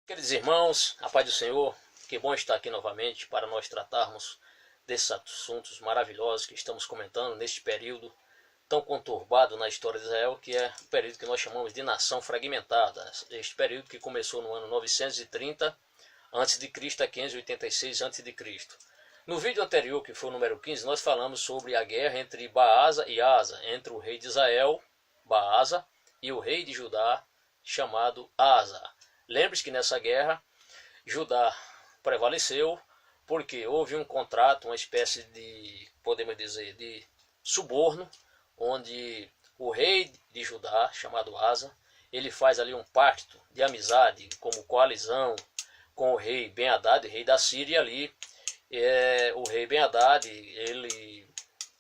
Queridos irmãos, a paz do Senhor, que bom estar aqui novamente para nós tratarmos desses assuntos maravilhosos que estamos comentando neste período tão conturbado na história de Israel, que é o período que nós chamamos de nação fragmentada. Este período que começou no ano 930 a.C. a 586 a.C. No vídeo anterior, que foi o número 15, nós falamos sobre a guerra entre Baasa e Asa, entre o rei de Israel, Baasa, e o rei de Judá, chamado Asa. Lembre-se que nessa guerra, Judá prevaleceu porque houve um contrato, uma espécie de, podemos dizer, de suborno, onde o rei de Judá, chamado Asa, ele faz ali um pacto de amizade, como coalizão, com o rei Ben-Hadad, rei da Síria ali. O rei Ben-Hadad, ele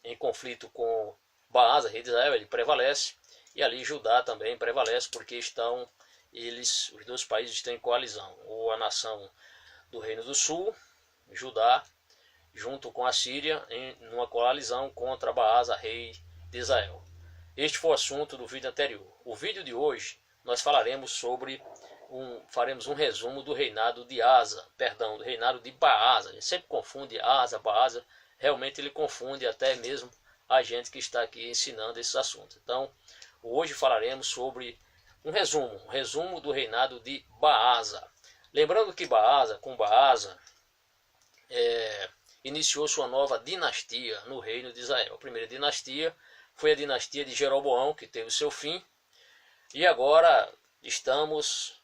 em conflito com Baasa, rei de Israel, ele prevalece, e ali Judá também prevalece, porque os dois países estão em coalizão, ou a nação do Reino do Sul, Judá, junto com a Síria, em uma coalizão contra Baasa, rei de Israel. Este foi o assunto do vídeo anterior. O vídeo de hoje nós faremos um resumo do reinado de Asa, do reinado de Baasa. A gente sempre confunde Asa, Baasa, realmente ele confunde até mesmo a gente que está aqui ensinando esses assuntos. Então, hoje falaremos sobre um resumo do reinado de Baasa. Lembrando que com Baasa, iniciou sua nova dinastia no reino de Israel. A primeira dinastia foi a dinastia de Jeroboão, que teve seu fim, e agora estamos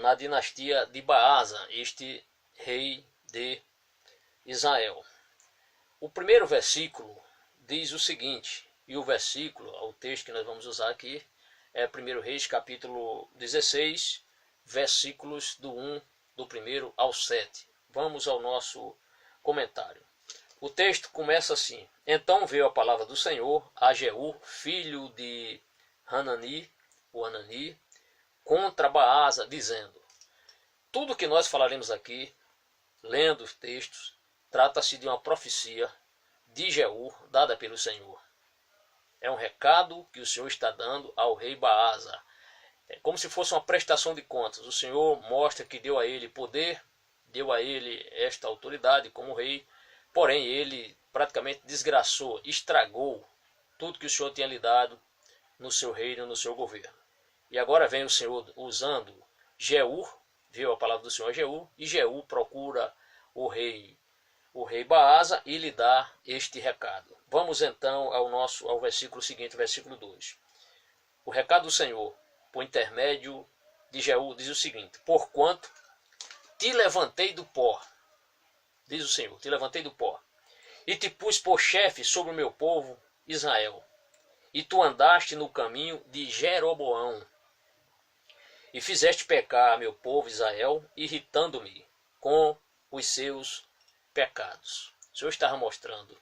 na dinastia de Baasa, este rei de Israel. O primeiro versículo diz o seguinte, e o texto que nós vamos usar aqui, é 1 Reis, capítulo 16, versículos do 1 ao 7. Vamos ao nosso comentário. O texto começa assim: Então veio a palavra do Senhor a Jeú, filho de Hanani, contra Baasa, dizendo... Tudo que nós falaremos aqui, lendo os textos, trata-se de uma profecia de Jeú, dada pelo Senhor. É um recado que o Senhor está dando ao rei Baasa. É como se fosse uma prestação de contas. O Senhor mostra que deu a ele poder, deu a ele esta autoridade como rei, porém ele praticamente desgraçou, estragou tudo que o Senhor tinha lhe dado no seu reino, no seu governo. E agora vem o Senhor usando Jeú, viu a palavra do Senhor Jeú, e Jeú procura o rei Baasa e lhe dá este recado. Vamos então ao versículo seguinte, versículo 2. O recado do Senhor, por intermédio de Jeú, diz o seguinte: Porquanto te levantei do pó, diz o Senhor, te levantei do pó, e te pus por chefe sobre o meu povo Israel, e tu andaste no caminho de Jeroboão, e fizeste pecar meu povo Israel, irritando-me com os seus pecados. O Senhor estava mostrando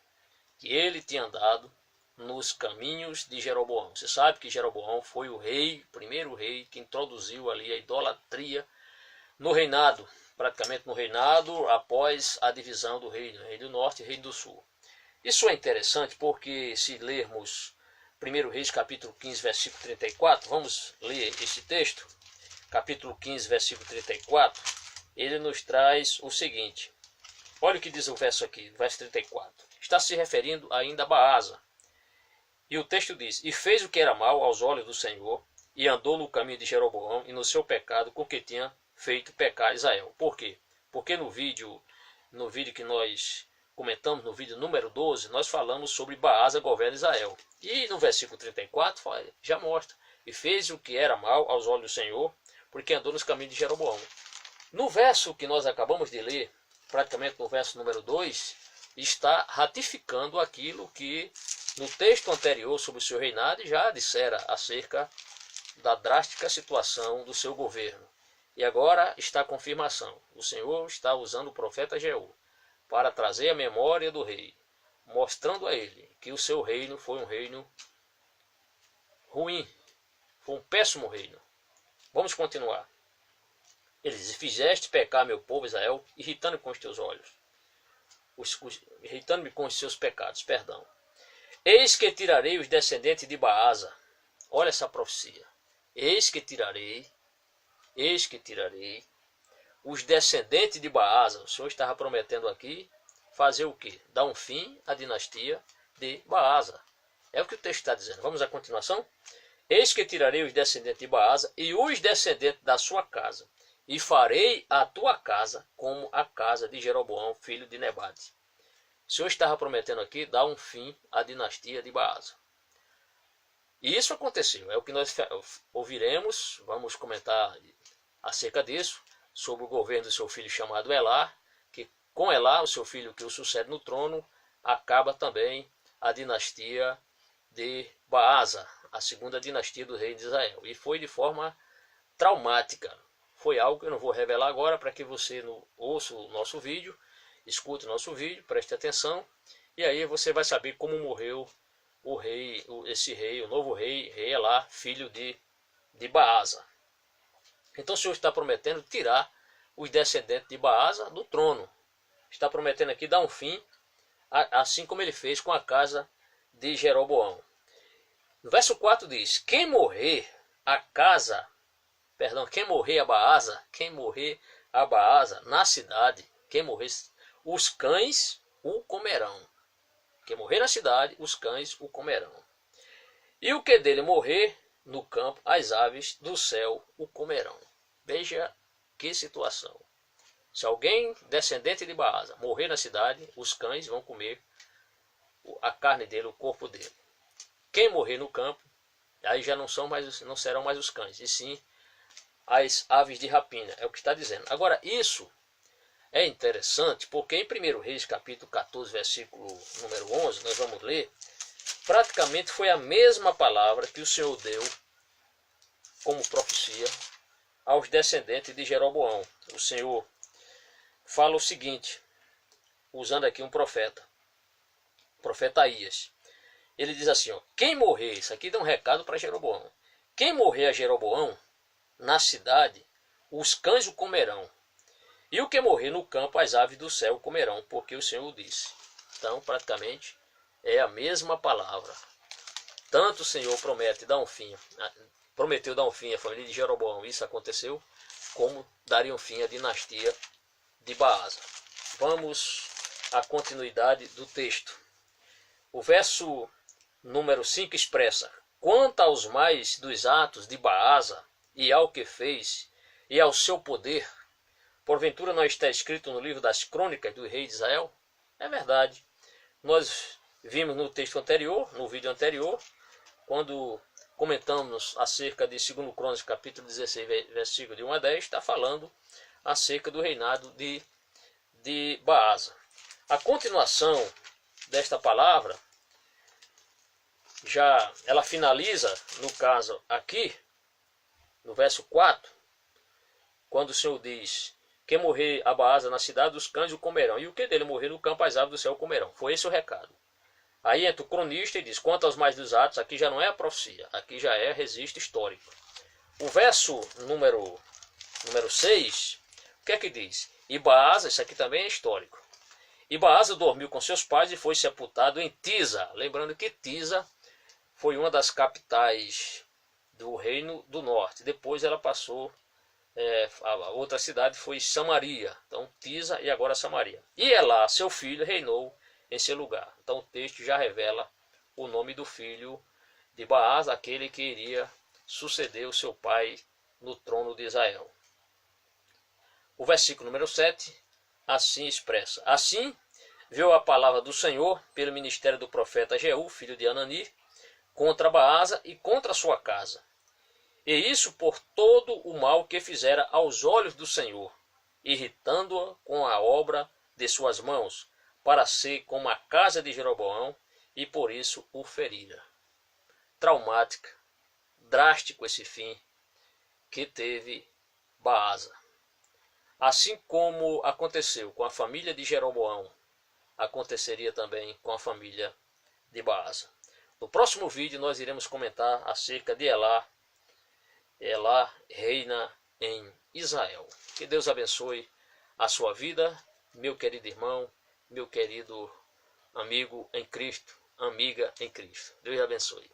que ele tinha andado nos caminhos de Jeroboão. Você sabe que Jeroboão foi o primeiro rei que introduziu ali a idolatria no reinado, praticamente no reinado após a divisão do reino, reino do norte e reino do sul. Isso é interessante porque se lermos 1 Reis capítulo 15, versículo 34, vamos ler esse texto, capítulo 15, versículo 34, ele nos traz o seguinte. Olha o que diz o verso aqui, verso 34. Está se referindo ainda a Baasa. E o texto diz: E fez o que era mal aos olhos do Senhor, e andou no caminho de Jeroboão e no seu pecado, com que tinha feito pecar Israel. Por quê? Porque no vídeo que nós comentamos, no vídeo número 12, nós falamos sobre Baasa governa Israel. E no versículo 34 já mostra: E fez o que era mal aos olhos do Senhor, porque andou nos caminhos de Jeroboão. No verso que nós acabamos de ler, praticamente no verso número 2, está ratificando aquilo que no texto anterior sobre o seu reinado já dissera acerca da drástica situação do seu governo. E agora está a confirmação. O Senhor está usando o profeta Jeú para trazer a memória do rei, mostrando a ele que o seu reino foi um reino ruim, foi um péssimo reino. Vamos continuar. Ele diz: Fizeste pecar meu povo Israel, irritando-me com os teus olhos, irritando-me com os seus pecados, perdão. Eis que tirarei os descendentes de Baasa. Olha essa profecia. Eis que tirarei eis que tirarei os descendentes de Baasa. O Senhor estava prometendo aqui fazer o quê? Dar um fim à dinastia de Baasa. É o que o texto está dizendo. Vamos à continuação? Eis que tirarei os descendentes de Baasa e os descendentes da sua casa, e farei a tua casa como a casa de Jeroboão, filho de Nebate. O Senhor estava prometendo aqui dar um fim à dinastia de Baasa. E isso aconteceu, é o que nós ouviremos, vamos comentar acerca disso, sobre o governo do seu filho chamado Elá, que com Elá, o seu filho que o sucede no trono, acaba também a dinastia de Baasa, a segunda dinastia do rei de Israel. E foi de forma traumática. Foi algo que eu não vou revelar agora, para que você ouça o nosso vídeo, escute o nosso vídeo, preste atenção, e aí você vai saber como morreu o rei, o novo rei Elá, filho de Baasa. Então o Senhor está prometendo tirar os descendentes de Baasa do trono. Está prometendo aqui dar um fim, assim como ele fez com a casa de Jeroboão. No verso 4 diz: quem morrer a Baasa na cidade, quem morrer, os cães o comerão. Quem morrer na cidade, os cães o comerão. E o que dele morrer no campo, as aves do céu o comerão. Veja que situação. Se alguém descendente de Baasa morrer na cidade, os cães vão comer a carne dele, o corpo dele. Quem morrer no campo, aí já não serão mais os cães, e sim as aves de rapina. É o que está dizendo. Agora, isso é interessante, porque em 1 Reis, capítulo 14, versículo número 11, nós vamos ler, praticamente foi a mesma palavra que o Senhor deu como profecia aos descendentes de Jeroboão. O Senhor fala o seguinte, usando aqui um profeta, o profeta Aías. Ele diz assim, ó, quem morrer, isso aqui dá um recado para Jeroboão, quem morrer a Jeroboão na cidade, os cães o comerão, e o que morrer no campo, as aves do céu o comerão, porque o Senhor disse. Então, praticamente, é a mesma palavra. Tanto o Senhor prometeu dar um fim à família de Jeroboão, isso aconteceu, como daria um fim à dinastia de Baasa. Vamos à continuidade do texto. O verso número 5 expressa: quanto aos mais dos atos de Baasa, e ao que fez, e ao seu poder, porventura não está escrito no livro das crônicas do rei de Israel? É verdade. Nós vimos no texto anterior, no vídeo anterior, quando comentamos acerca de 2 Crônicas, capítulo 16, versículo de 1 a 10, está falando acerca do reinado de Baasa. A continuação desta palavra, ela finaliza, no caso aqui, no verso 4, quando o Senhor diz: quem morrer a Baasa na cidade, os cães o comerão, e o que dele morrer no campo, as aves do céu o comerão. Foi esse o recado. Aí entra o cronista e diz: quanto aos mais dos atos, aqui já não é a profecia, aqui já é registro histórico. O verso número 6, o que é que diz? E Baasa, isso aqui também é histórico. E Baasa dormiu com seus pais e foi sepultado em Tisa. Lembrando que Tisa foi uma das capitais do reino do norte. Depois ela passou, a outra cidade foi Samaria. Então Tisa e agora Samaria. E Elá, seu filho, reinou em seu lugar. Então o texto já revela o nome do filho de Baasa, aquele que iria suceder o seu pai no trono de Israel. O versículo número 7 assim expressa: assim veio a palavra do Senhor pelo ministério do profeta Jeú, filho de Anani, contra Baasa e contra a sua casa. E isso por todo o mal que fizera aos olhos do Senhor, irritando-a com a obra de suas mãos, para ser como a casa de Jeroboão, e por isso o ferira. Traumática, drástico esse fim que teve Baasa. Assim como aconteceu com a família de Jeroboão, aconteceria também com a família de Baasa. No próximo vídeo nós iremos comentar acerca de Elá. Elá reina em Israel. Que Deus abençoe a sua vida, meu querido irmão, meu querido amigo em Cristo, amiga em Cristo. Deus abençoe.